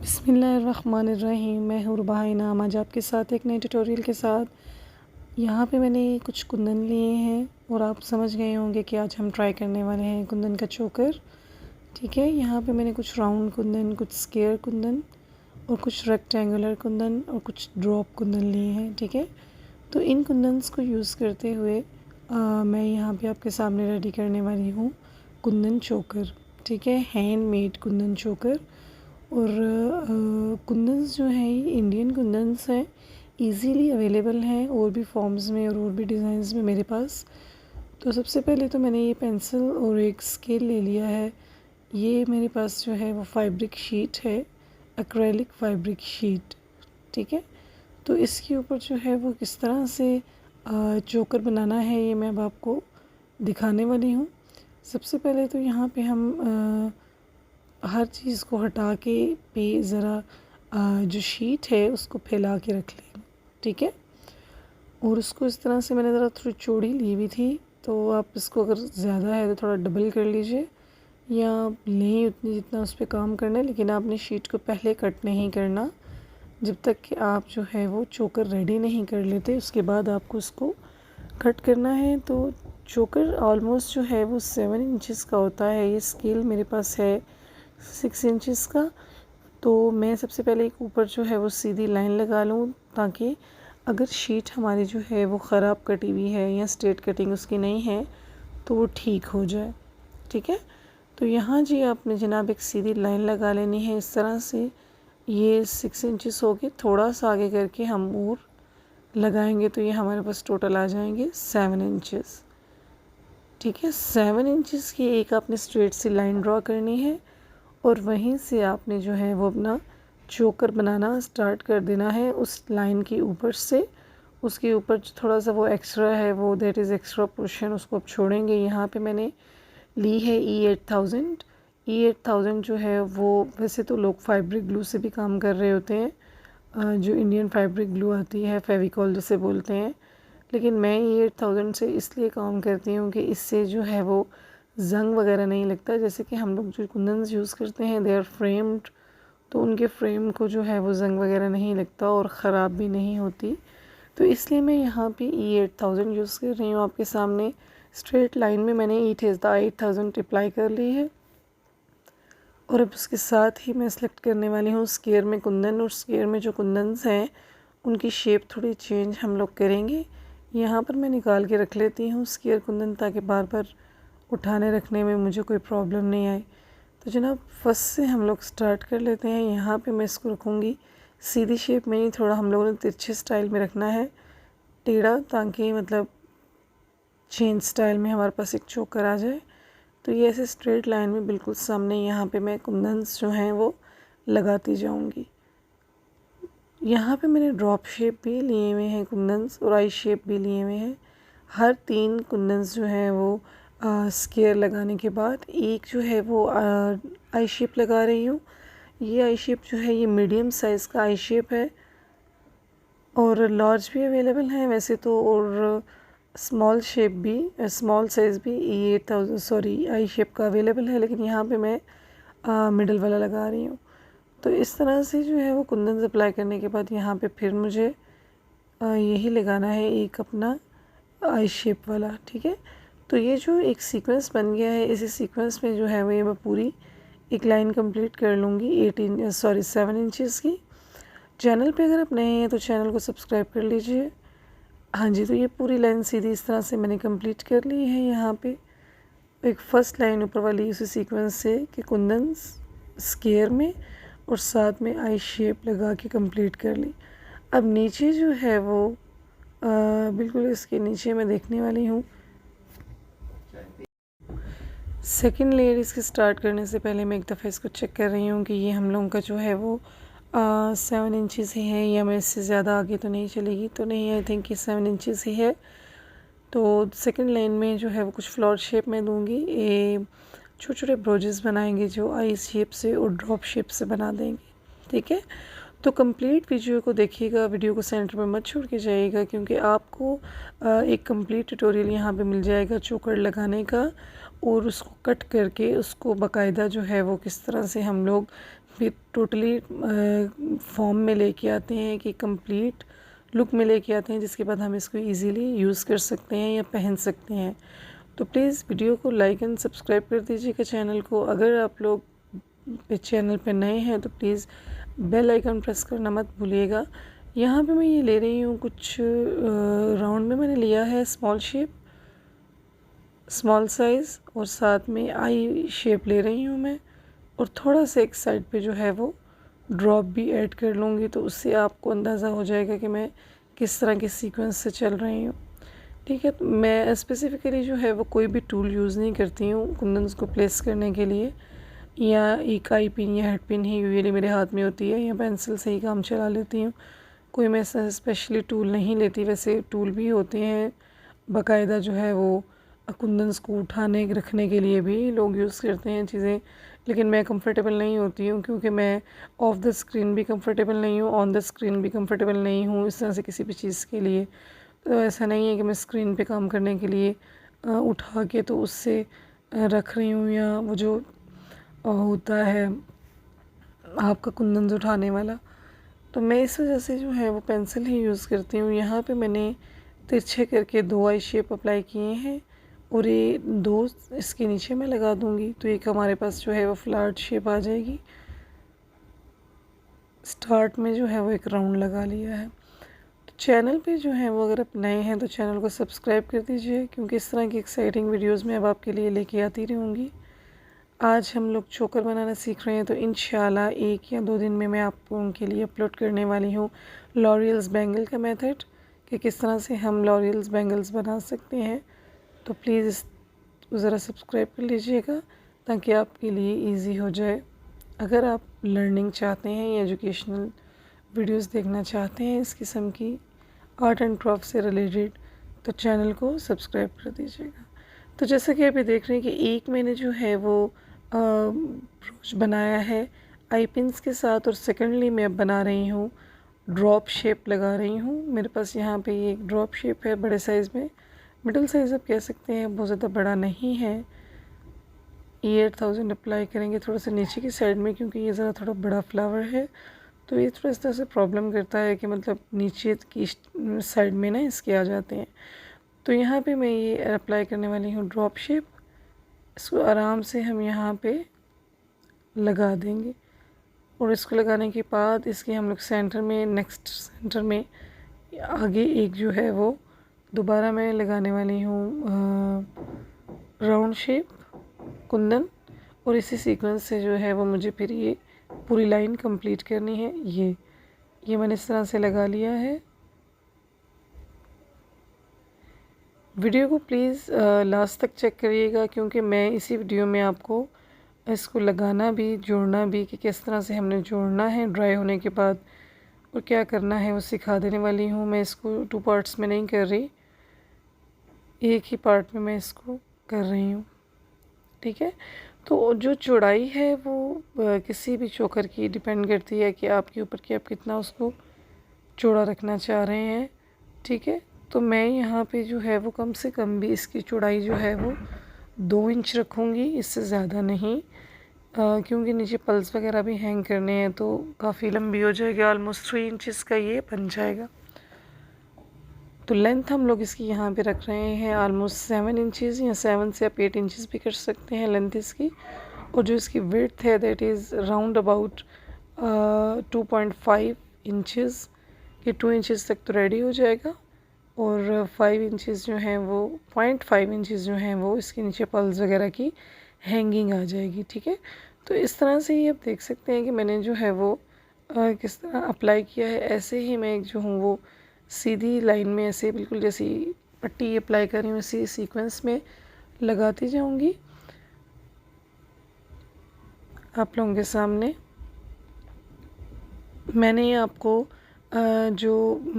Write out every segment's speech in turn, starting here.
बिस्मिल्लाहिर्रहमानिर्रहीम। मैं हूँ रुबाहा इनाम। आज आपके साथ एक नए ट्यूटोरियल के साथ यहाँ पे मैंने कुछ कुंदन लिए हैं और आप समझ गए होंगे कि आज हम ट्राई करने वाले हैं कुंदन का चोकर। ठीक है, यहाँ पे मैंने कुछ राउंड कुंदन, कुछ स्क्वायर कुंदन और कुछ रेक्टेंगुलर कुंदन और कुछ ड्रॉप कुंदन लिए हैं। ठीक है, तो इन कुंदन्स को यूज़ करते हुए मैं यहाँ पे आपके सामने रेडी करने वाली हूँ कुंदन चोकर। ठीक है, हैंडमेड कुंदन चोकर। और कुंदन्स जो हैं ये इंडियन कुंदन्स हैं, इजीली अवेलेबल हैं और भी फॉर्म्स में और भी डिज़ाइंस में मेरे पास। तो सबसे पहले तो मैंने ये पेंसिल और एक स्केल ले लिया है। ये मेरे पास जो है वो फैब्रिक शीट है, एक्रेलिक फैब्रिक शीट। ठीक है, तो इसके ऊपर जो है वो किस तरह से चोकर बनाना है ये मैं अब आपको दिखाने वाली हूँ। सबसे पहले तो यहाँ पे हम हर चीज़ को हटा के पे ज़रा जो शीट है उसको फैला के रख लें। ठीक है, और उसको इस तरह से मैंने ज़रा थोड़ी चौड़ी ली हुई थी, तो आप इसको अगर ज़्यादा है तो थोड़ा डबल कर लीजिए या लें उतनी जितना उस पर काम करना है। लेकिन आपने शीट को पहले कट नहीं करना जब तक कि आप जो है वो चोकर रेडी नहीं कर लेते, उसके बाद आपको उसको कट करना है। तो चोकर ऑलमोस्ट जो है वो 7 इंचज़ का होता है। ये स्केल मेरे पास है 6 इंचज़ का। तो मैं सबसे पहले एक ऊपर जो है वो सीधी लाइन लगा लूँ ताकि अगर शीट हमारी जो है वो ख़राब कटी हुई है या स्ट्रेट कटिंग उसकी नहीं है तो वो ठीक हो जाए। ठीक है, तो यहाँ जी आपने जनाब एक सीधी लाइन लगा लेनी है इस तरह से। ये 6 इंचज़ हो गए, थोड़ा सा आगे करके हम और लगाएंगे तो ये हमारे पास टोटल आ जाएंगे 7 इंचज़। ठीक है, 7 इंचज़ की एक आपने स्ट्रेट सी लाइन ड्रॉ करनी है और वहीं से आपने जो है वो अपना चोकर बनाना स्टार्ट कर देना है उस लाइन के ऊपर से। उसके ऊपर जो थोड़ा सा वो एक्स्ट्रा है वो दैट इज़ एक्स्ट्रा पोर्शन उसको आप छोड़ेंगे। यहाँ पे मैंने ली है E8000। E8000 जो है वो वैसे तो लोग फैब्रिक ग्लू से भी काम कर रहे होते हैं, जो इंडियन फैब्रिक ग्लू आती है, फेविकॉल जिसे बोलते हैं। लेकिन मैं E8000 से इसलिए काम करती हूँ कि इससे जो है वो ज़ंग वगैरह नहीं लगता। जैसे कि हम लोग जो कुंदन्स यूज़ करते हैं दे आर फ्रेम्ड, तो उनके फ्रेम को जो है वो ज़ंग वगैरह नहीं लगता और ख़राब भी नहीं होती। तो इसलिए मैं यहाँ पे E8000 यूज़ कर रही हूँ आपके सामने। स्ट्रेट लाइन में मैंने E8000 अप्लाई कर ली है और अब उसके साथ ही मैं सेलेक्ट करने वाली हूँ स्क्वायर में कुंदन। और स्क्वायर में जो कुंदन्स हैं उनकी शेप थोड़ी चेंज हम लोग करेंगे। यहाँ पर मैं निकाल के रख लेती हूँ स्क्वायर कुंदन ताकि बार बार उठाने रखने में मुझे कोई प्रॉब्लम नहीं आए। तो जनाब फर्स्ट से हम लोग स्टार्ट कर लेते हैं। यहाँ पे मैं इसको रखूँगी सीधी शेप में ही, थोड़ा हम लोगों ने तिरछे स्टाइल में रखना है, टेढ़ा, ताकि मतलब चेन स्टाइल में हमारे पास एक चोकर आ जाए। तो ये ऐसे स्ट्रेट लाइन में बिल्कुल सामने यहाँ पे मैं कुंदन्स जो हैं वो लगाती जाऊँगी। यहाँ पे मैंने ड्रॉप शेप भी लिए हुए हैं कुंदन्स और आई शेप भी लिए हुए हैं। हर 3 कुंदन्स जो हैं वो स्क्वायर लगाने के बाद एक जो है वो आई शेप लगा रही हूँ। ये आई शेप जो है ये मीडियम साइज़ का आई शेप है और लार्ज भी अवेलेबल है वैसे तो, और स्मॉल शेप भी, स्मॉल साइज़ भी ये आई शेप का अवेलेबल है। लेकिन यहाँ पे मैं मिडल वाला लगा रही हूँ। तो इस तरह से जो है वो कुंदन अप्लाई करने के बाद यहाँ पे फिर मुझे यही लगाना है एक अपना आई शेप वाला। ठीक है, तो ये जो एक सीक्वेंस बन गया है, इसी सीक्वेंस में जो है वो ये मैं पूरी एक लाइन कंप्लीट कर लूँगी 7 इंचज़ की। चैनल पे अगर आप नए हैं तो चैनल को सब्सक्राइब कर लीजिए। हाँ जी, तो ये पूरी लाइन सीधी इस तरह से मैंने कंप्लीट कर ली है। यहाँ पे एक फ़र्स्ट लाइन ऊपर वाली उसी सीक्वेंस से कि कुंदन स्क्वायर में और साथ में आई शेप लगा के कंप्लीट कर ली। अब नीचे जो है वो बिल्कुल इसके नीचे मैं देखने वाली हूँ। सेकंड लेयर इसके स्टार्ट करने से पहले मैं एक दफ़ा इसको चेक कर रही हूँ कि ये हम लोगों का जो है वो 7 इंचज़ ही है या मैं इससे ज़्यादा आगे तो नहीं चलेगी। तो नहीं, आई थिंक ये 7 इंचज़ ही है। तो सेकंड लाइन में जो है वो कुछ फ्लावर शेप में दूँगी। ये छोटे छोटे ब्रोजेस बनाएंगे जो आई शेप से और ड्रॉप शेप से बना देंगे। ठीक है, तो कंप्लीट वीडियो को देखिएगा, वीडियो को सेंटर में मत छोड़ के जाइएगा क्योंकि आपको एक कंप्लीट ट्यूटोरियल यहाँ पे मिल जाएगा चोकर लगाने का और उसको कट करके उसको बाकायदा जो है वो किस तरह से हम लोग टोटली फॉर्म में लेके आते हैं, कि कंप्लीट लुक में लेके आते हैं, जिसके बाद हम इसको इजीली यूज़ कर सकते हैं या पहन सकते हैं। तो प्लीज़ वीडियो को लाइक एंड सब्सक्राइब कर दीजिएगा चैनल को। अगर आप लोग इस चैनल पर नए हैं तो प्लीज़ बेल आइकन प्रेस करना मत भूलिएगा। यहाँ पे मैं ये ले रही हूँ कुछ राउंड में मैंने लिया है स्मॉल शेप, स्मॉल साइज़, और साथ में आई शेप ले रही हूँ मैं, और थोड़ा सा एक साइड पे जो है वो ड्रॉप भी ऐड कर लूँगी, तो उससे आपको अंदाज़ा हो जाएगा कि मैं किस तरह के सीक्वेंस से चल रही हूँ। ठीक है, तो मैं स्पेसिफ़िकली जो है वो कोई भी टूल यूज़ नहीं करती हूँ कुंदन्स को प्लेस करने के लिए, या एक आई पिन या हेड पिन ही यूजुअली मेरे हाथ में होती है, या पेंसिल से ही काम चला लेती हूँ। कोई मैं ऐसा स्पेशली टूल नहीं लेती। वैसे टूल भी होते हैं बाकायदा जो है वो कुंदन्स को उठाने रखने के लिए भी लोग यूज़ करते हैं चीज़ें, लेकिन मैं कंफर्टेबल नहीं होती हूँ, क्योंकि मैं ऑफ द स्क्रीन भी कंफर्टेबल नहीं हूँ, ऑन द स्क्रीन भी कंफर्टेबल नहीं हूँ इस तरह से किसी भी चीज़ के लिए। तो ऐसा नहीं है कि मैं स्क्रीन पे काम करने के लिए उठा के तो उससे रख रही हूँ, या वो जो होता है आपका कुंदन उठाने वाला, तो मैं इस वजह से जो है वो पेंसिल ही यूज़ करती हूँ। यहाँ पे मैंने तिरछे करके 2 आई शेप अप्लाई किए हैं, और ये 2 इसके नीचे मैं लगा दूँगी, तो एक हमारे पास जो है वो फ्लैट शेप आ जाएगी। स्टार्ट में जो है वो एक राउंड लगा लिया है। तो चैनल पे जो है वो अगर आप नए हैं तो चैनल को सब्सक्राइब कर दीजिए, क्योंकि इस तरह की एक्साइटिंग वीडियोज़ मैं अब आपके लिए लेके आती रहूँगी। आज हम लोग चोकर बनाना सीख रहे हैं, तो इंशाल्लाह 1 या 2 दिन में मैं आपको उनके लिए अपलोड करने वाली हूँ लॉरियल्स बैंगल का मेथड, कि किस तरह से हम लॉरियल्स बैंगल्स बना सकते हैं। तो प्लीज़ इसको ज़रा सब्सक्राइब कर लीजिएगा, ताकि आपके लिए इजी हो जाए। अगर आप लर्निंग चाहते हैं या एजुकेशनल वीडियोस देखना चाहते हैं इस किस्म की आर्ट एंड क्राफ्ट से रिलेटेड, तो चैनल को सब्सक्राइब कर दीजिएगा। तो जैसा कि अभी देख रहे हैं कि एक मैंने जो है वो ब्रोच बनाया है आई पिन्स के साथ, और सेकेंडली मैं बना रही हूँ ड्रॉप शेप लगा रही हूँ। मेरे पास यहाँ पे ये एक ड्रॉप शेप है बड़े साइज़ में, मिडिल साइज़ आप कह सकते हैं, बहुत ज़्यादा बड़ा नहीं है। ये 8000 अप्लाई करेंगे थोड़ा सा नीचे की साइड में, क्योंकि ये ज़रा थोड़ा बड़ा फ्लावर है, तो ये थोड़ा इस तरह से प्रॉब्लम करता है कि मतलब नीचे की साइड में ना इसके आ जाते हैं। तो यहाँ पे मैं ये अप्लाई करने वाली हूँ ड्रॉप शेप। इसको आराम से हम यहाँ पे लगा देंगे, और इसको लगाने के बाद इसके हम लोग सेंटर में, नेक्स्ट सेंटर में आगे एक जो है वो दोबारा मैं लगाने वाली हूँ राउंड शेप कुंदन, और इसी सीक्वेंस से जो है वो मुझे फिर ये पूरी लाइन कंप्लीट करनी है। ये मैंने इस तरह से लगा लिया है। वीडियो को प्लीज़ लास्ट तक चेक करिएगा, क्योंकि मैं इसी वीडियो में आपको इसको लगाना भी, जोड़ना भी, कि किस तरह से हमने जोड़ना है ड्राई होने के बाद और क्या करना है वो सिखा देने वाली हूँ। मैं इसको 2 पार्ट्स में नहीं कर रही, एक ही पार्ट में मैं इसको कर रही हूँ। ठीक है, तो जो चौड़ाई है वो किसी भी चोकर की डिपेंड करती है कि आपके ऊपर कि आप कितना उसको चौड़ा रखना चाह रहे हैं। ठीक है, तो मैं यहाँ पे जो है वो कम से कम भी इसकी चौड़ाई जो है वो 2 इंच रखूँगी, इससे ज़्यादा नहीं, क्योंकि नीचे पल्स वगैरह भी हैंग करने हैं, तो काफ़ी लंबी हो जाएगी। ऑलमोस्ट 3 इंचज़ का ये बन जाएगा। तो लेंथ हम लोग इसकी यहाँ पे रख रहे हैं ऑलमोस्ट 7 इंचज़, या 7 से आप 8 इंचज़ भी कर सकते हैं लेंथ इसकी। और जो इसकी विड्थ है that is round about 2.5 inches. ये 2 इंचज़ तक तो रेडी हो जाएगा, और 5 इंचज़ जो हैं वो 0.5 इंचज़ जो हैं वो इसके नीचे पल्स वगैरह की हैंगिंग आ जाएगी। ठीक है, तो इस तरह से ही आप देख सकते हैं कि मैंने जो है वो किस तरह अप्लाई किया है। ऐसे ही मैं जो हूँ वो सीधी लाइन में ऐसे बिल्कुल जैसी पट्टी अप्लाई कर रही हूँ इसी सीक्वेंस में लगाती जाऊँगी आप लोगों के सामने। मैंने आपको जो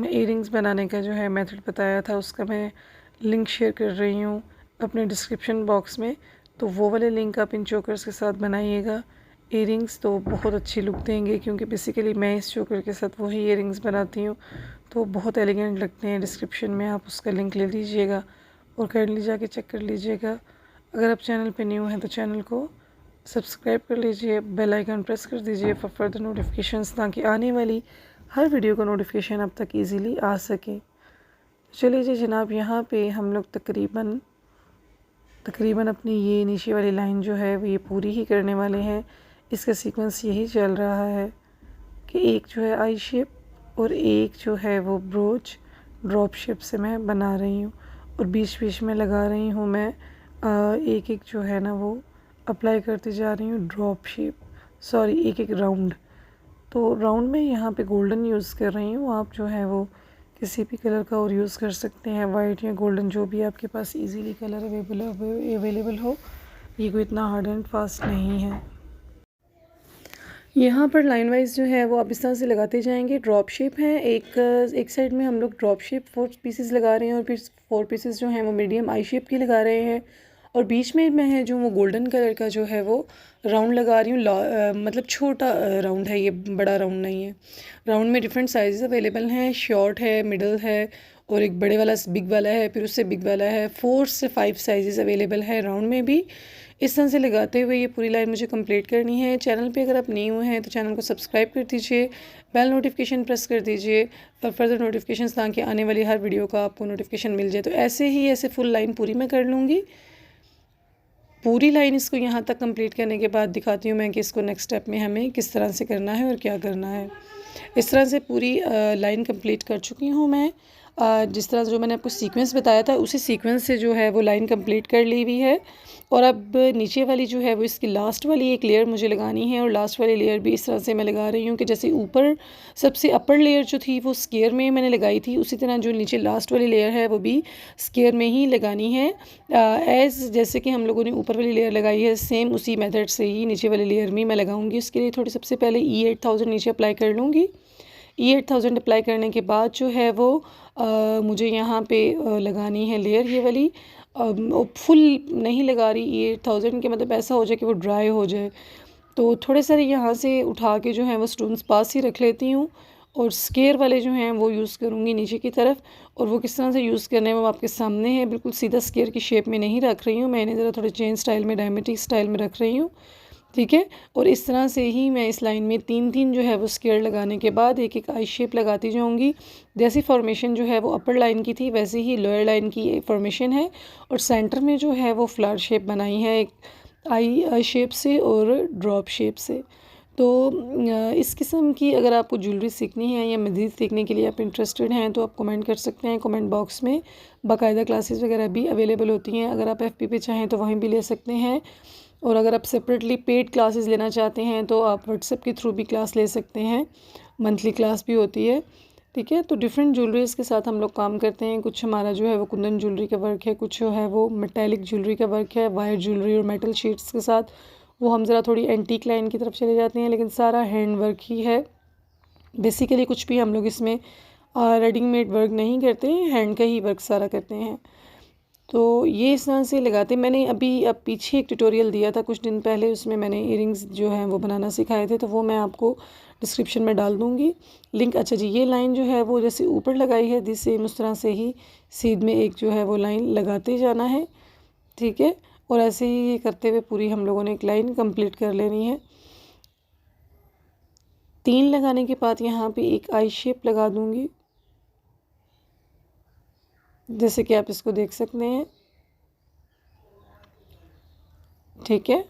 इयरिंग्स बनाने का जो है मेथड बताया था, उसका मैं लिंक शेयर कर रही हूँ अपने डिस्क्रिप्शन बॉक्स में, तो वो वाले लिंक आप इन चोकर्स के साथ बनाइएगा इयरिंग्स, तो बहुत अच्छी लुक देंगे। क्योंकि बेसिकली मैं इस चोकर के साथ वही इयरिंग्स बनाती हूँ, तो बहुत एलिगेंट लगते हैं। डिस्क्रिप्शन में आप उसका लिंक ले लीजिएगा और काइंडली जाके चेक कर लीजिएगा। अगर आप चैनल पे न्यू हैं तो चैनल को सब्सक्राइब कर लीजिए, बेल आइकन प्रेस कर दीजिए फॉर फर्दर नोटिफिकेशंस, ताकि आने वाली हर वीडियो का नोटिफिकेशन अब तक इजीली आ सके। चलिए जी जनाब, यहाँ पे हम लोग तकरीबन अपनी ये नीचे वाली लाइन जो है वो ये पूरी ही करने वाले हैं। इसका सीक्वेंस यही चल रहा है कि एक जो है आई शेप और एक जो है वो ब्रोच ड्रॉप शेप से मैं बना रही हूँ, और बीच बीच में लगा रही हूँ मैं एक एक जो है ना वो अप्लाई करती जा रही हूँ ड्रॉप शेप, सॉरी एक एक राउंड। तो राउंड में यहाँ पे गोल्डन यूज़ कर रही हूँ, आप जो है वो किसी भी कलर का और यूज़ कर सकते हैं, वाइट या गोल्डन, जो भी आपके पास इजीली कलर अवेलेबल हो। ये कोई इतना हार्ड एंड फास्ट नहीं है। यहाँ पर लाइन वाइज जो है वो आप इस तरह से लगाते जाएंगे। ड्रॉप शेप है, एक साइड में हम लोग ड्रॉप शेप 4 पीसेस लगा रहे हैं, और फिर 4 पीसेस जो हैं वो मीडियम आई शेप की लगा रहे हैं, और बीच में मैं है जो वो गोल्डन कलर का जो है वो राउंड लगा रही हूँ। मतलब छोटा राउंड है ये, बड़ा राउंड नहीं है। राउंड में डिफरेंट साइज़ अवेलेबल हैं, शॉर्ट है, मिडल है, और एक बड़े वाला बिग वाला है, फिर उससे बिग वाला है। 4 से 5 साइज़ अवेलेबल है राउंड में भी। इस तरह से लगाते हुए ये पूरी लाइन मुझे कंप्लीट करनी है। चैनल पे अगर आप न्यू हैं तो चैनल को सब्सक्राइब कर दीजिए, बेल नोटिफिकेशन प्रेस कर दीजिए फॉर फर्दर नोटिफिकेशंस, ताकि आने वाली हर वीडियो का आपको नोटिफिकेशन मिल जाए। तो ऐसे फुल लाइन पूरी मैं कर लूँगी। पूरी लाइन इसको यहाँ तक कंप्लीट करने के बाद दिखाती हूँ मैं कि इसको नेक्स्ट स्टेप में हमें किस तरह से करना है और क्या करना है। इस तरह से पूरी लाइन कंप्लीट कर चुकी हूँ मैं। जिस तरह जो मैंने आपको सीक्वेंस बताया था उसी सीक्वेंस से जो है वो लाइन कंप्लीट कर ली हुई है। और अब नीचे वाली जो है वो इसकी लास्ट वाली एक लेयर मुझे लगानी है, और लास्ट वाली लेयर भी इस तरह से मैं लगा रही हूँ कि जैसे ऊपर सबसे अपर लेयर जो थी वो स्क्वायर में मैंने लगाई थी, उसी तरह जो नीचे लास्ट वाली लेयर है वो भी स्क्वायर में ही लगानी है। जैसे कि हम लोगों ने ऊपर वाली लेयर लगाई है, सेम उसी मेथड से ही नीचे वाली लेयर में मैं लगाऊंगी। उसके लिए थोड़ी सबसे पहले E8000 नीचे अप्लाई कर लूँगी। E8000 अप्लाई करने के बाद जो है वो मुझे यहाँ पे लगानी है लेयर ये वाली। फुल नहीं लगा रही E8000 के, मतलब ऐसा हो जाए कि वो ड्राई हो जाए। तो थोड़े सारे यहाँ से उठा के जो है वो स्टोन्स पास ही रख लेती हूँ, और स्केयर वाले जो हैं वो यूज़ करूँगी नीचे की तरफ। और वो किस तरह से यूज़ करने हैं वो आपके सामने है। बिल्कुल सीधा स्केयर की शेप में नहीं रख रही हूँ, मैंने ज़रा थोड़े चेन स्टाइल में, डायमेट्रिक स्टाइल में रख रही हूँ, ठीक है। और इस तरह से ही मैं इस लाइन में 3-3 जो है वो स्क्वायर लगाने के बाद एक एक आई शेप लगाती जाऊंगी। जैसी फॉर्मेशन जो है वो अपर लाइन की थी वैसे ही लोअर लाइन की फॉर्मेशन है, और सेंटर में जो है वो फ्लावर शेप बनाई है एक आई शेप से और ड्रॉप शेप से। तो इस किस्म की अगर आपको ज्वेलरी सीखनी है या मज़ीद सीखने के लिए आप इंटरेस्टेड हैं तो आप कमेंट कर सकते हैं। कमेंट बॉक्स में बाकायदा क्लासेस वगैरह भी अवेलेबल होती हैं, अगर आप FB पे चाहें तो वहीं भी ले सकते हैं। और अगर आप सेपरेटली पेड क्लासेस लेना चाहते हैं तो आप व्हाट्सएप के थ्रू भी क्लास ले सकते हैं, मंथली क्लास भी होती है, ठीक है। तो डिफरेंट ज्वेलरीज़ के साथ हम लोग काम करते हैं। कुछ हमारा जो है वो कुंदन ज्वेलरी का वर्क है, कुछ जो है वो मेटेलिक ज्वेलरी का वर्क है, वायर ज्वेलरी और मेटल शीट्स के साथ वो हम ज़रा थोड़ी एंटीक लाइन की तरफ चले जाते हैं, लेकिन सारा हैंड वर्क ही है बेसिकली। कुछ भी हम लोग इसमें रेडीमेड वर्क नहीं करते, हैंड का ही वर्क सारा करते हैं। तो ये इस तरह से लगाते। मैंने अभी अब पीछे एक ट्यूटोरियल दिया था कुछ दिन पहले, उसमें मैंने इयरिंग्स जो हैं वो बनाना सिखाए थे, तो वो मैं आपको डिस्क्रिप्शन में डाल दूँगी लिंक। अच्छा जी, ये लाइन जो है वो जैसे ऊपर लगाई है दी सेम उस तरह से ही सीध में एक जो है वो लाइन लगाते जाना है, ठीक है। और ऐसे ही ये करते हुए पूरी हम लोगों ने एक लाइन कंप्लीट कर लेनी है। 3 लगाने के बाद यहाँ पे एक आई शेप लगा दूँगी, जैसे कि आप इसको देख सकते हैं, ठीक है।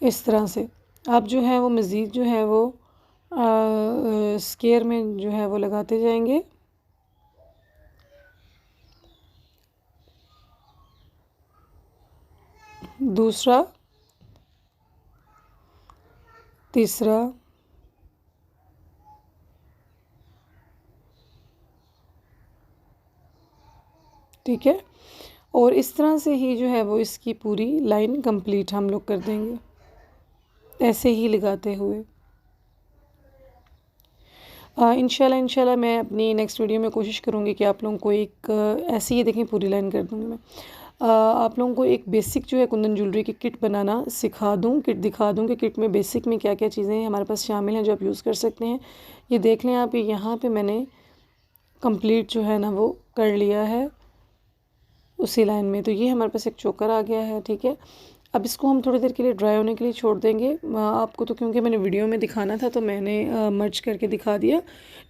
इस तरह से आप जो है वो मज़ीद जो है वो स्क्वायर में जो है वो लगाते जाएंगे। दूसरा, तीसरा, ठीक है। और इस तरह से ही जो है वो इसकी पूरी लाइन कंप्लीट हम लोग कर देंगे, ऐसे ही लगाते हुए। इंशाल्लाह मैं अपनी नेक्स्ट वीडियो में कोशिश करूँगी कि आप लोगों को एक ऐसी ही देखें पूरी लाइन कर दूँगी मैं। आप लोगों को एक बेसिक जो है कुंदन ज्वेलरी की किट बनाना सिखा दूँ, किट दिखा दूँ कि किट में बेसिक में क्या क्या चीज़ें हमारे पास शामिल हैं जो आप यूज़ कर सकते हैं। ये देख लें आप, यहाँ पे मैंने कंप्लीट जो है ना वो कर लिया है, उसी लाइन में। तो ये हमारे पास एक चोकर आ गया है, ठीक है। अब इसको हम थोड़ी देर के लिए ड्राई होने के लिए छोड़ देंगे। आपको तो क्योंकि मैंने वीडियो में दिखाना था तो मैंने मर्ज करके दिखा दिया,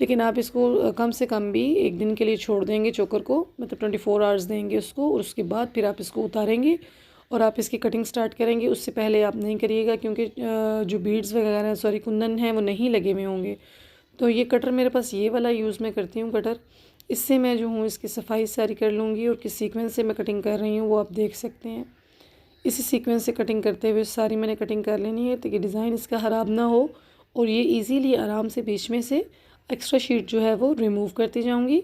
लेकिन आप इसको कम से कम भी एक दिन के लिए छोड़ देंगे चोकर को, मतलब 24 आवर्स देंगे उसको, और उसके बाद फिर आप इसको उतारेंगे और आप इसकी कटिंग स्टार्ट करेंगे। उससे पहले आप नहीं करिएगा, क्योंकि जो बीड्स वगैरह सॉरी कुंदन हैं वो नहीं लगे हुए होंगे। तो ये कटर मेरे पास ये वाला यूज़ मैं करती हूँ कटर। इससे मैं जो हूँ इसकी सफाई सारी कर लूँगी, और किस सीक्वेंस से मैं कटिंग कर रही हूँ वो आप देख सकते हैं। इसी सीक्वेंस से कटिंग करते हुए सारी मैंने कटिंग कर लेनी है, ताकि डिज़ाइन इसका ख़राब ना हो, और ये इजीली आराम से बीच में से एक्स्ट्रा शीट जो है वो रिमूव करती जाऊँगी।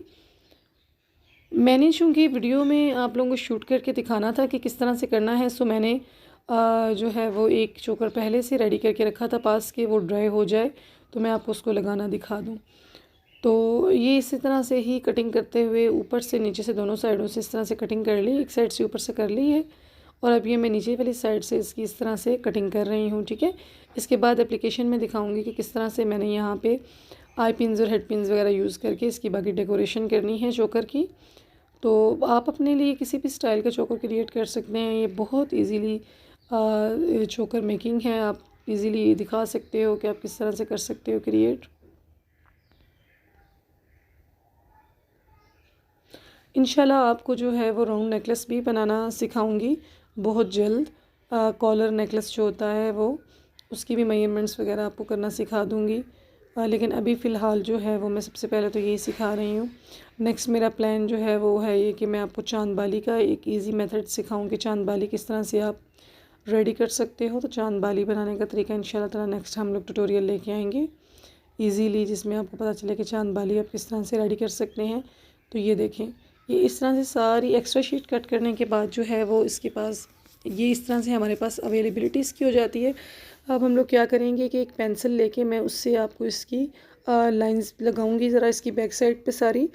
मैंने चूँकि वीडियो में आप लोगों को शूट करके दिखाना था कि किस तरह से करना है, सो मैंने जो है वो एक चोकर पहले से रेडी करके रखा था पास के, वो ड्राई हो जाए तो मैं आपको उसको लगाना दिखा दूँ। तो ये इसी तरह से ही कटिंग करते हुए ऊपर से नीचे से दोनों साइडों से इस तरह से कटिंग कर ली, एक साइड से ऊपर से कर ली है, और अब ये मैं नीचे वाली साइड से इसकी इस तरह से कटिंग कर रही हूँ, ठीक है। इसके बाद एप्लीकेशन में दिखाऊंगी कि किस तरह से मैंने यहाँ पे आई पिन्स और हेड पिन्स वगैरह यूज़ करके इसकी बाकी डेकोरेशन करनी है चोकर की। तो आप अपने लिए किसी भी स्टाइल का चोकर क्रिएट कर सकते हैं। ये बहुत ईजीली चोकर मेकिंग है, आप इजीली दिखा सकते हो कि आप किस तरह से कर सकते हो क्रिएट। इंशाल्लाह आपको जो है वो राउंड नेकलेस भी बनाना सिखाऊंगी बहुत जल्द। कॉलर नेकलेस जो होता है वो, उसकी भी मेजरमेंट्स वगैरह आपको करना सिखा दूंगी। लेकिन अभी फ़िलहाल जो है वो मैं सबसे पहले तो यही सिखा रही हूँ। नेक्स्ट मेरा प्लान जो है वो है ये कि मैं आपको चांद बाली का एक इजी मेथड सिखाऊं कि चांद बाली किस तरह से आप रेडी कर सकते हो। तो चांद बाली बनाने का तरीका इंशाल्लाह ताला नेक्स्ट हम लोग ट्यूटोरियल लेके आएंगे इजीली, जिसमें आपको पता चले कि चांद बाली आप किस तरह से रेडी कर सकते हैं। तो ये देखें, ये इस तरह से सारी एक्स्ट्रा शीट कट करने के बाद जो है वो इसके पास ये इस तरह से हमारे पास अवेलेबिलिटी इसकी हो जाती है। अब हम लोग क्या करेंगे कि एक पेंसिल लेके मैं उससे आपको इसकी लाइंस लगाऊंगी। ज़रा इसकी बैक साइड पे सारी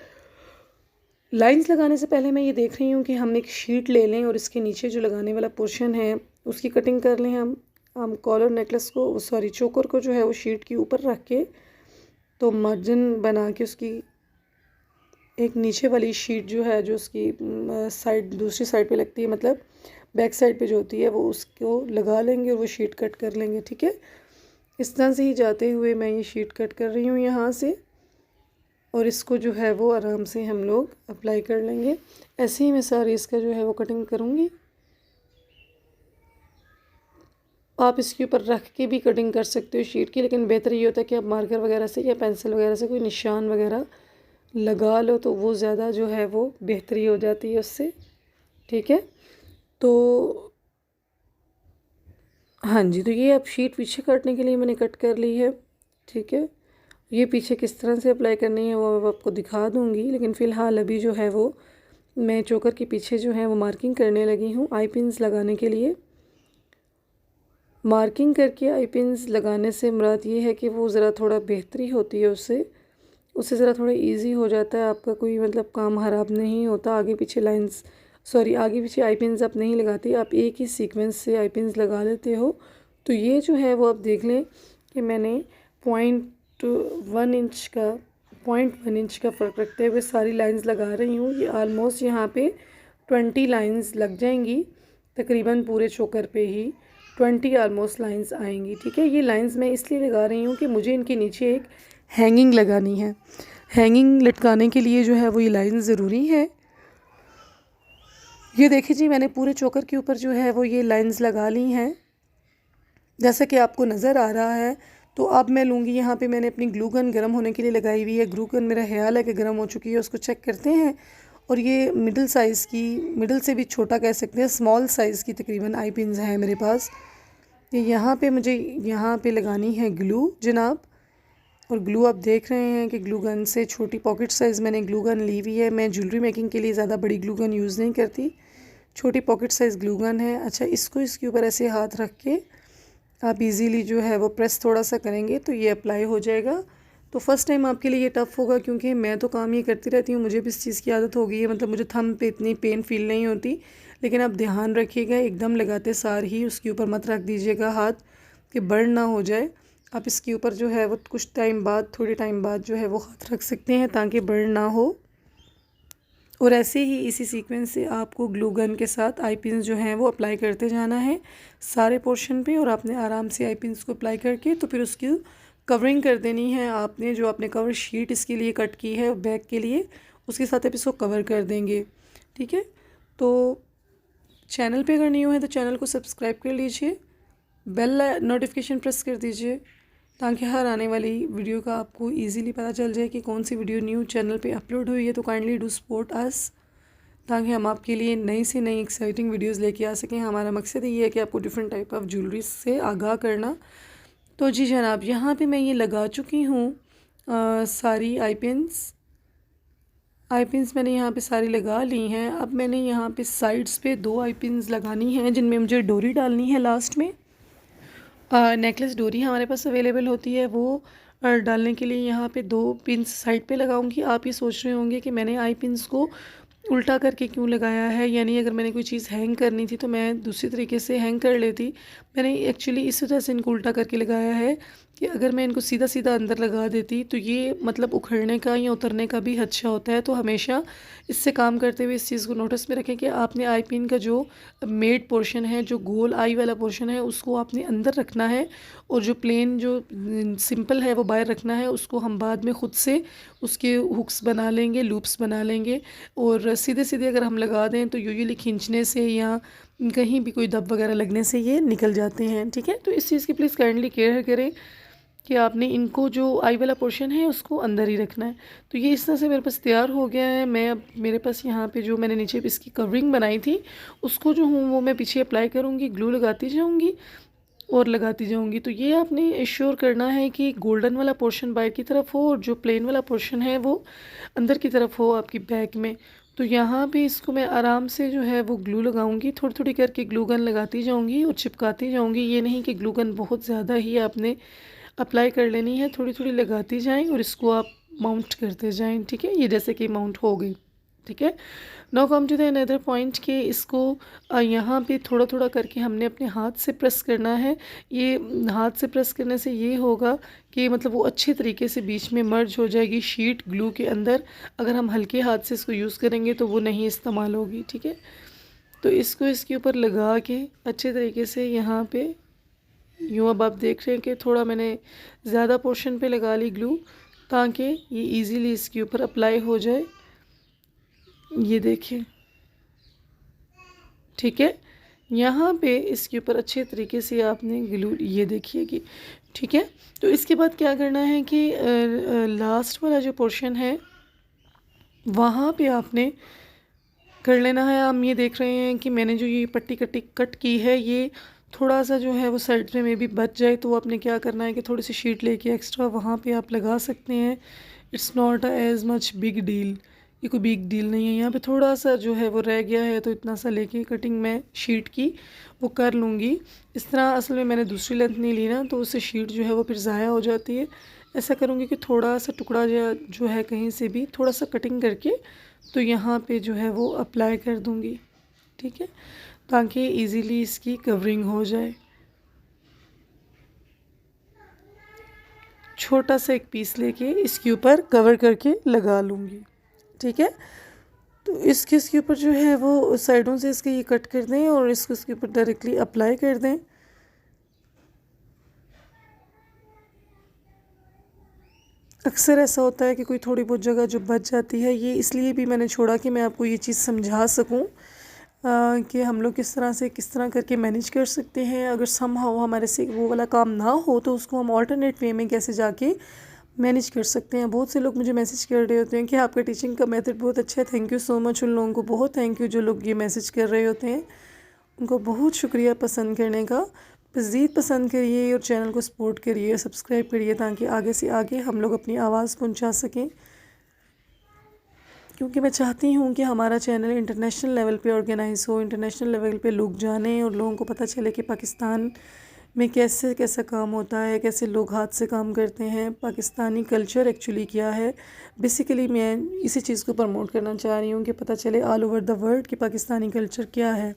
लाइंस लगाने से पहले मैं ये देख रही हूँ कि हम एक शीट ले लें और इसके नीचे जो लगाने वाला पोर्शन है उसकी कटिंग कर लें। हम कॉलर नेकलेस को सॉरी चोकर को जो है वो शीट के ऊपर रख के, तो मार्जिन बना के उसकी एक नीचे वाली शीट जो है जो उसकी साइड दूसरी साइड पे लगती है, मतलब बैक साइड पे जो होती है, वो उसको लगा लेंगे और वो शीट कट कर लेंगे, ठीक है। इस तरह से ही जाते हुए मैं ये शीट कट कर रही हूँ यहाँ से, और इसको जो है वो आराम से हम लोग अप्लाई कर लेंगे। ऐसे ही मैं सारी इसका जो है वो कटिंग करूँगी। आप इसके ऊपर रख के भी कटिंग कर सकते हो शीट की, लेकिन बेहतर ये होता है कि आप मार्कर वगैरह से या पेंसिल वगैरह से कोई निशान वगैरह लगा लो, तो वो ज़्यादा जो है वो बेहतरी हो जाती है उससे, ठीक है। तो हाँ जी, तो ये अब शीट पीछे काटने के लिए मैंने कट कर ली है, ठीक है। ये पीछे किस तरह से अप्लाई करनी है वो आपको दिखा दूँगी, लेकिन फ़िलहाल अभी जो है वो मैं चोकर के पीछे जो है वो मार्किंग करने लगी हूँ आई पिन्स लगाने के लिए। मार्किंग करके आई पिन्स लगाने से मुराद ये है कि वो ज़रा थोड़ा बेहतरी होती है, उससे ज़रा थोड़ा इजी हो जाता है आपका, कोई मतलब काम ख़राब नहीं होता। आगे पीछे लाइंस सॉरी आगे पीछे आई पिन्स आप नहीं लगाते, आप एक ही सीक्वेंस से आई पिन्स लगा लेते हो। तो ये जो है वो आप देख लें कि मैंने पॉइंट वन इंच का फ़र्क रखते हुए सारी लाइंस लगा रही हूँ। ये आलमोस्ट यहाँ पे 20 लाइंस लग जाएंगी, तकरीबन पूरे चोकर पे ही 20 आलमोस्ट लाइंस आएंगी, ठीक है। ये लाइंस मैं इसलिए लगा रही हूँ कि मुझे इनके नीचे एक हैंगिंग लगानी है। हैंगिंग लटकाने के लिए जो है वो ये लाइन ज़रूरी है। ये देखिए जी, मैंने पूरे चोकर के ऊपर जो है वो ये लाइंस लगा ली हैं, जैसा कि आपको नज़र आ रहा है। तो अब मैं लूँगी, यहाँ पे मैंने अपनी ग्लू गन गर्म होने के लिए लगाई हुई है। ग्लू गन मेरा ख्याल है कि गर्म हो चुकी है, उसको चेक करते हैं। और ये मिडिल साइज़ की, मिडिल से भी छोटा कह सकते हैं, स्मॉल साइज़ की तकरीबन आई पिन्स हैं मेरे पास। ये यहाँ पे मुझे यहाँ पे लगानी है ग्लू जनाब। और ग्लू आप देख रहे हैं कि ग्लू गन से छोटी पॉकेट साइज़ मैंने ग्लू गन ली हुई है। मैं ज्वेलरी मेकिंग के लिए ज़्यादा बड़ी ग्लू गन यूज़ नहीं करती, छोटी पॉकेट साइज़ ग्लू गन है। अच्छा, इसको इसके ऊपर ऐसे हाथ रख के आप इजीली जो है वो प्रेस थोड़ा सा करेंगे तो ये अप्लाई हो जाएगा। तो फर्स्ट टाइम आपके लिए ये टफ़ होगा, क्योंकि मैं तो काम ये करती रहती हूँ, मुझे भी इस चीज़ की आदत हो गई है, मतलब मुझे थंब पे इतनी पेन फील नहीं होती। लेकिन आप ध्यान रखिएगा, एकदम लगाते सार ही उसके ऊपर मत रख दीजिएगा हाथ, कि बर्न ना हो जाए। आप इसके ऊपर जो है वो कुछ टाइम बाद, थोड़े टाइम बाद जो है वो हाथ रख सकते हैं ताकि बर्न ना हो। और ऐसे ही इसी सीक्वेंस से आपको ग्लू गन के साथ आई पिन्स जो हैं वो अप्लाई करते जाना है सारे पोर्शन पे। और आपने आराम से आई पिन्स को अप्लाई करके तो फिर उसकी कवरिंग कर देनी है। आपने जो आपने कवर शीट इसके लिए कट की है बैक के लिए, उसके साथ आप इसको कवर कर देंगे। ठीक है, तो चैनल पे अगर नहीं हुआ है तो चैनल को सब्सक्राइब कर लीजिए, बेल नोटिफिकेशन प्रेस कर दीजिए ताकि हर आने वाली वीडियो का आपको इजीली पता चल जाए कि कौन सी वीडियो न्यू चैनल पे अपलोड हुई है। तो काइंडली डू सपोर्ट अस ताकि हम आपके लिए नई से नई एक्साइटिंग वीडियोस लेके आ सकें। हमारा मकसद ये है कि आपको डिफरेंट टाइप ऑफ ज्वेलरी से आगाह करना। तो जी जनाब, यहाँ पे मैं ये लगा चुकी हूँ सारी आई पिन्स मैंने यहाँ पे सारी लगा ली हैं। अब मैंने यहाँ पे साइड्स पे 2 आई पिन्स लगानी हैं जिनमें मुझे डोरी डालनी है लास्ट में। नेकलेस डोरी हमारे पास अवेलेबल होती है, वो डालने के लिए यहाँ पे 2 पिन्स साइड पे लगाऊंगी। आप ये सोच रहे होंगे कि मैंने आई पिन्स को उल्टा करके क्यों लगाया है, यानी अगर मैंने कोई चीज़ हैंग करनी थी तो मैं दूसरी तरीके से हैंग कर लेती। मैंने एक्चुअली इस वजह से इनको उल्टा करके लगाया है कि अगर मैं इनको सीधा सीधा अंदर लगा देती तो ये मतलब उखड़ने का या उतरने का भी खदशा होता है। तो हमेशा इससे काम करते हुए इस चीज़ को नोटिस में रखें कि आपने आई पिन का जो मेड पोर्शन है, जो गोल आई वाला पोर्शन है, उसको आपने अंदर रखना है और जो प्लेन जो सिंपल है वो बाहर रखना है। उसको हम बाद में ख़ुद से उसके हुक्स बना लेंगे, लूप्स बना लेंगे। और सीधे सीधे अगर हम लगा दें तो यूजुअली खींचने से या कहीं भी कोई दब वगैरह लगने से ये निकल जाते हैं। ठीक है, तो इस चीज़ की प्लीज़ काइंडली केयर करें कि आपने इनको जो आई वाला पोर्शन है उसको अंदर ही रखना है। तो ये इस तरह से मेरे पास तैयार हो गया है। मैं अब मेरे पास यहाँ पे जो मैंने नीचे इसकी कवरिंग बनाई थी उसको जो हूँ वो मैं पीछे अप्लाई करूँगी, ग्लू लगाती जाऊँगी और लगाती जाऊँगी। तो ये आपने एश्योर करना है कि गोल्डन वाला पोर्शन बाहर की तरफ हो और जो प्लेन वाला पोर्शन है वो अंदर की तरफ हो आपकी बैक में। तो यहाँ पे इसको मैं आराम से जो है वो ग्लू लगाऊंगी, थोड़ी थोड़ी करके ग्लू गन लगाती जाऊंगी और चिपकाती जाऊंगी। ये नहीं कि ग्लू गन बहुत ज़्यादा ही आपने अप्लाई कर लेनी है, थोड़ी थोड़ी लगाती जाएं और इसको आप माउंट करते जाएं। ठीक है, ये जैसे कि माउंट हो गई। ठीक है, now come to the another point कि इसको यहाँ पे थोड़ा थोड़ा करके हमने अपने हाथ से प्रेस करना है। ये हाथ से प्रेस करने से ये होगा कि मतलब वो अच्छे तरीके से बीच में मर्ज हो जाएगी शीट ग्लू के अंदर। अगर हम हल्के हाथ से इसको यूज़ करेंगे तो वो नहीं इस्तेमाल होगी। ठीक है, तो इसको इसके ऊपर लगा के अच्छे तरीके से यहाँ पे यूँ, अब आप देख रहे हैं कि थोड़ा मैंने ज़्यादा पोर्शन पे लगा ली ग्लू ताकि ये इजीली इसके ऊपर अप्लाई हो जाए। ये देखिए, ठीक है, यहाँ पे इसके ऊपर अच्छे तरीके से आपने ग्लू, ये देखिए कि ठीक है। तो इसके बाद क्या करना है कि लास्ट वाला जो पोर्शन है वहाँ पे आपने कर लेना है। हम ये देख रहे हैं कि मैंने जो ये पट्टी कट की है ये थोड़ा सा जो है वो साइड में भी बच जाए तो आपने क्या करना है कि थोड़ी सी शीट लेके एक्स्ट्रा वहाँ पे आप लगा सकते हैं। It's not as much big deal, ये कोई बिग डील नहीं है। यहाँ पे थोड़ा सा जो है वो रह गया है तो इतना सा लेके कटिंग में शीट की वो कर लूँगी। इस तरह असल में मैंने दूसरी लेंथ नहीं ली ना, तो उससे शीट जो है वो फिर ज़ाया हो जाती है। ऐसा करूँगी कि थोड़ा सा टुकड़ा जो है कहीं से भी थोड़ा सा कटिंग करके तो यहाँ पे जो है वो अप्लाई कर दूँगी। ठीक है, ताकि इजीली इसकी कवरिंग हो जाए। छोटा सा एक पीस लेके इसके ऊपर कवर करके लगा लूँगी। ठीक है, तो इसके ऊपर जो है वो साइडों से इसके ये कट कर दें और इसको इसके ऊपर डायरेक्टली अप्लाई कर दें। अक्सर ऐसा होता है कि कोई थोड़ी बहुत जगह जो बच जाती है, ये इसलिए भी मैंने छोड़ा कि मैं आपको ये चीज़ समझा सकूं कि हम लोग किस तरह करके मैनेज कर सकते हैं। अगर समहाउ हमारे से वो वाला काम ना हो तो उसको हम ऑल्टरनेट वे में कैसे जाके मैनेज कर सकते हैं। बहुत से लोग मुझे मैसेज कर रहे होते हैं कि आपका टीचिंग का मेथड बहुत अच्छा है। थैंक यू सो मच, उन लोगों को बहुत थैंक यू जो लोग ये मैसेज कर रहे होते हैं, उनको बहुत शुक्रिया पसंद करने का। मज़ीद पसंद करिए और चैनल को सपोर्ट करिए, सब्सक्राइब करिए ताकि आगे से आगे हम लोग अपनी आवाज़ पहुंचा सकें। क्योंकि मैं चाहती हूँ कि हमारा चैनल इंटरनेशनल लेवल पे ऑर्गेनाइज हो, इंटरनेशनल लेवल पे लोग जानें और लोगों को पता चले कि पाकिस्तान में कैसे कैसा काम होता है, कैसे लोग हाथ से काम करते हैं, पाकिस्तानी कल्चर एक्चुअली क्या है। बेसिकली मैं इसी चीज़ को प्रमोट करना चाह रही हूँ कि पता चले ऑल ओवर द वर्ल्ड कि पाकिस्तानी कल्चर क्या है।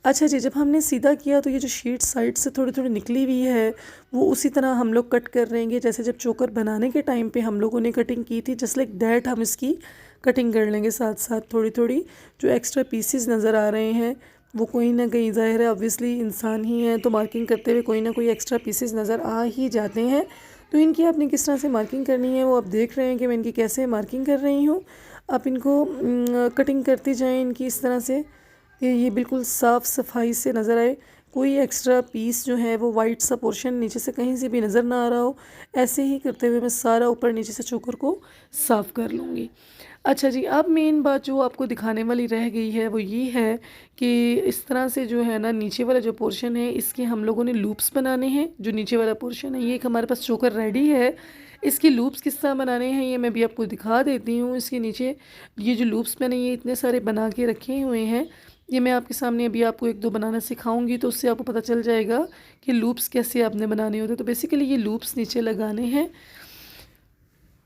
अच्छा जी, जब हमने सीधा किया तो ये जो शीट साइड से थोड़ी थोड़ी निकली हुई है वो उसी तरह हम लोग कट कर रहेंगे जैसे जब चोकर बनाने के टाइम पे हम लोगों ने कटिंग की थी। जस्ट लाइक दैट हम इसकी कटिंग कर लेंगे साथ साथ थोड़ी थोड़ी। जो एक्स्ट्रा पीसीज नज़र आ रहे हैं वो कोई ना कहीं, ज़ाहिर है ऑब्वियसली इंसान ही है तो मार्किंग करते हुए कोई ना कोई एक्स्ट्रा पीसेस नज़र आ ही जाते हैं। तो इनकी आपने किस तरह से मार्किंग करनी है वो आप देख रहे हैं कि मैं इनकी कैसे मार्किंग कर रही हूँ। आप इनको कटिंग करती जाएं इनकी इस तरह से कि ये बिल्कुल साफ़ सफाई से नज़र आए, कोई एक्स्ट्रा पीस जो है वो वाइट सा पोर्शन नीचे से कहीं से भी नज़र ना आ रहा हो। ऐसे ही करते हुए मैं सारा ऊपर नीचे से चोकर को साफ़ कर लूँगी। अच्छा जी, अब मेन बात जो आपको दिखाने वाली रह गई है वो ये है कि इस तरह से जो है ना नीचे वाला जो पोर्शन है इसके हम लोगों ने लूप्स बनाने हैं। जो नीचे वाला पोर्शन है ये एक हमारे पास चोकर रेडी है, इसकी लूप्स किस तरह बनाने हैं ये मैं भी आपको दिखा देती हूँ। इसके नीचे ये जो लूप्स मैंने ये इतने सारे बना के रखे हुए हैं, ये मैं आपके सामने अभी आपको एक दो बनाना सिखाऊंगी तो उससे आपको पता चल जाएगा कि लूप्स कैसे आपने बनाने होते हैं। तो बेसिकली ये लूप्स नीचे लगाने हैं।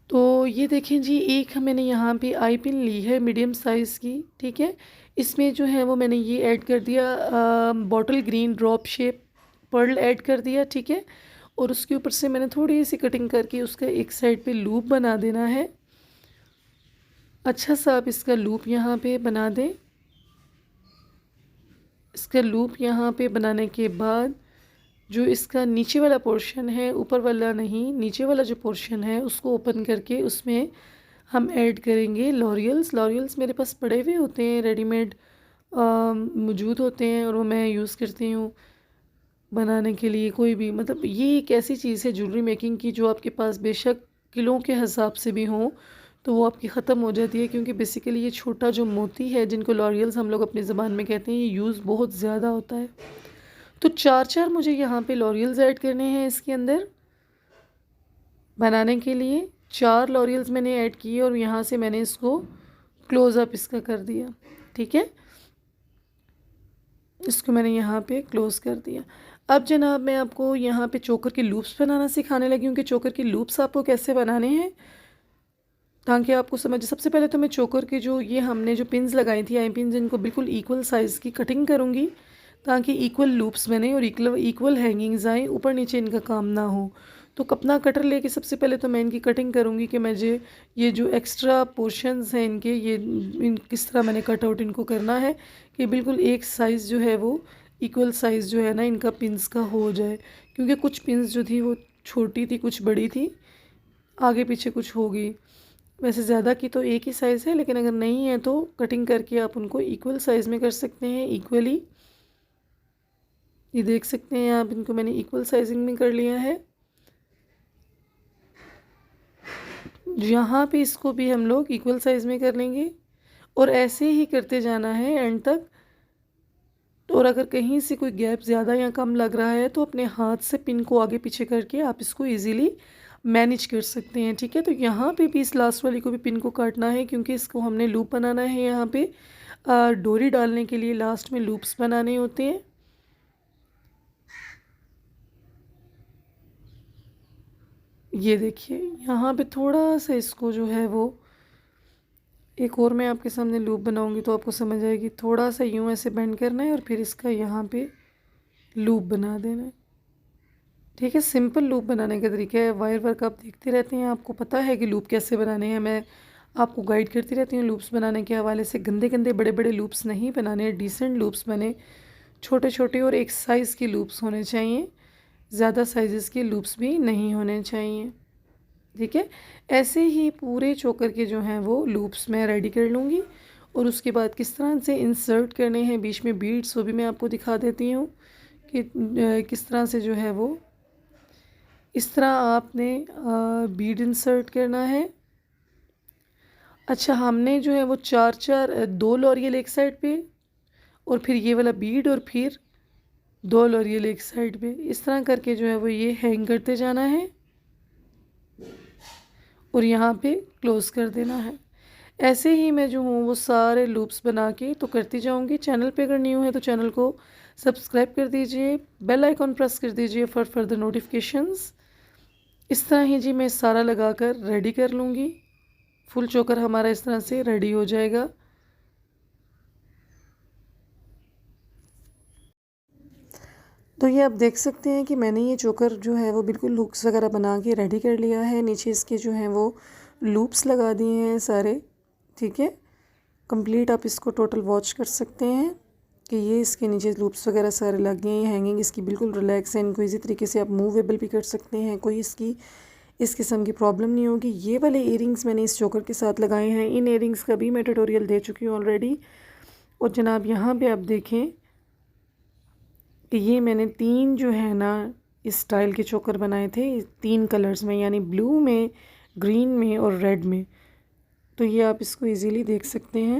तो ये देखें जी, एक मैंने यहाँ पे आई पिन ली है मीडियम साइज़ की, ठीक है। इसमें जो है वो मैंने ये ऐड कर दिया bottle green drop shape pearl add कर दिया, ठीक है। और उसके ऊपर से मैंने थोड़ी सी कटिंग करके उसका एक साइड पे लूप बना देना है। अच्छा सा आप इसका लूप यहाँ पे बना दें। इसका लूप यहाँ पे बनाने के बाद जो इसका नीचे वाला पोर्शन है, ऊपर वाला नहीं, नीचे वाला जो पोर्शन है उसको ओपन करके उसमें हम ऐड करेंगे लॉरियल्स। लॉरियल्स मेरे पास पड़े हुए होते हैं, रेडीमेड मौजूद होते हैं और वो मैं यूज़ करती हूँ बनाने के लिए। कोई भी मतलब ये एक ऐसी चीज़ है ज्वेलरी मेकिंग की जो आपके पास बेशक किलों के हिसाब से भी हो तो वो आपकी ख़त्म हो जाती है, क्योंकि बेसिकली ये छोटा जो मोती है जिनको लॉरियल्स हम लोग अपनी ज़बान में कहते हैं, ये यूज़ बहुत ज़्यादा होता है। तो चार चार मुझे यहाँ पे लॉरियल्स ऐड करने हैं इसके अंदर बनाने के लिए। 4 लॉरियल्स मैंने ऐड किए और यहाँ से मैंने इसको क्लोज़अप इसका कर दिया, ठीक है। इसको मैंने यहाँ पे क्लोज़ कर दिया। अब जनाब मैं आपको यहाँ पे चोकर के लूप्स बनाना सिखाने लगी हूँ कि चोकर के लूप्स आपको कैसे बनाने हैं ताकि आपको समझ। सबसे पहले तो मैं चोकर के जो ये हमने जो पिन्स लगाई थी आई पिन्स, इनको बिल्कुल इक्वल साइज़ की कटिंग करूँगी ताकि इक्वल लूप्स बने और इक्वल हैंगिंग्स आए, ऊपर नीचे इनका काम ना हो। तो अपना कटर लेके सबसे पहले तो मैं इनकी कटिंग करूँगी कि मुझे ये जो एक्स्ट्रा पोर्शंस हैं इनके ये किस तरह मैंने कट आउट इनको करना है कि बिल्कुल एक साइज़ जो है वो इक्वल साइज़ जो है ना इनका पिन्स का हो जाए। क्योंकि कुछ पिन्स जो थी वो छोटी थी, कुछ बड़ी थी, आगे पीछे कुछ होगी। वैसे ज़्यादा की तो एक ही साइज़ है, लेकिन अगर नहीं है तो कटिंग करके आप उनको इक्वल साइज़ में कर सकते हैं, इक्वली। ये देख सकते हैं आप, इनको मैंने इक्वल साइजिंग में कर लिया है। यहाँ पे इसको भी हम लोग इक्वल साइज़ में कर लेंगे और ऐसे ही करते जाना है एंड तक। और अगर कहीं से कोई गैप ज़्यादा या कम लग रहा है तो अपने हाथ से पिन को आगे पीछे करके आप इसको इजीली मैनेज कर सकते हैं, ठीक है। तो यहाँ पे भी इस लास्ट वाली को भी पिन को काटना है क्योंकि इसको हमने लूप बनाना है। यहाँ पे डोरी डालने के लिए लास्ट में लूप्स बनाने होते हैं। ये देखिए यहाँ पे थोड़ा सा इसको जो है वो एक और मैं आपके सामने लूप बनाऊंगी तो आपको समझ आएगी। थोड़ा सा यूँ ऐसे बेंड करना है और फिर इसका यहाँ पे लूप बना देना है, ठीक है। सिंपल लूप बनाने का तरीका है। वायर वर्क आप देखते रहते हैं, आपको पता है कि लूप कैसे बनाने हैं। मैं आपको गाइड करती रहती हूँ लूप्स बनाने के हवाले से। गंदे गंदे बड़े बड़े लूप्स नहीं बनाने, डिसेंट लूप्स बने, छोटे छोटे और एक साइज़ के लूप्स होने चाहिए, ज़्यादा साइज़ के लूप्स भी नहीं होने चाहिए, ठीक है। ऐसे ही पूरे चोकर के जो हैं वो लूप्स मैं रेडी कर लूँगी और उसके बाद किस तरह से इंसर्ट करने हैं बीच में बीड्स, वो भी मैं आपको दिखा देती हूँ कि किस तरह से जो है वो इस तरह आपने बीड इंसर्ट करना है। अच्छा, हमने जो है वो चार चार 2 लॉरियल एक साइड पे और फिर ये वाला बीड और फिर 2 लॉरियल एक साइड पे, इस तरह करके जो है वो ये हैंग करते जाना है और यहाँ पे क्लोज़ कर देना है। ऐसे ही मैं जो हूँ वो सारे लूप्स बना के तो करती जाऊँगी। चैनल पे अगर न्यू है तो चैनल को सब्सक्राइब कर दीजिए, बेल आइकॉन प्रेस कर दीजिए फॉर फर्दर नोटिफिकेशंस। इस तरह ही जी मैं सारा लगा कर रेडी कर लूँगी। फुल चोकर हमारा इस तरह से रेडी हो जाएगा। तो ये आप देख सकते हैं कि मैंने ये चोकर जो है वो बिल्कुल हुक्स वगैरह बना के रेडी कर लिया है। नीचे इसके जो हैं वो लूप्स लगा दिए हैं सारे, ठीक है। कंप्लीट आप इसको टोटल वॉच कर सकते हैं कि ये इसके नीचे लूप्स वगैरह सारे लग गए हैं। हैंगिंग इसकी बिल्कुल रिलैक्स है, इनको इसी तरीके से आप मूवेबल भी कर सकते हैं, कोई इसकी इस किस्म की प्रॉब्लम नहीं होगी। ये वाले इयरिंग्स मैंने इस चोकर के साथ लगाए हैं। इन इयरिंग्स का भी मैं ट्यूटोरियल दे चुकी हूँ ऑलरेडी। और जनाब यहाँ पे आप देखें कि ये मैंने 3 जो है ना इस स्टाइल के चोकर बनाए थे 3 कलर्स में, यानी ब्लू में, ग्रीन में और रेड में। तो ये आप इसको इजीली देख सकते हैं।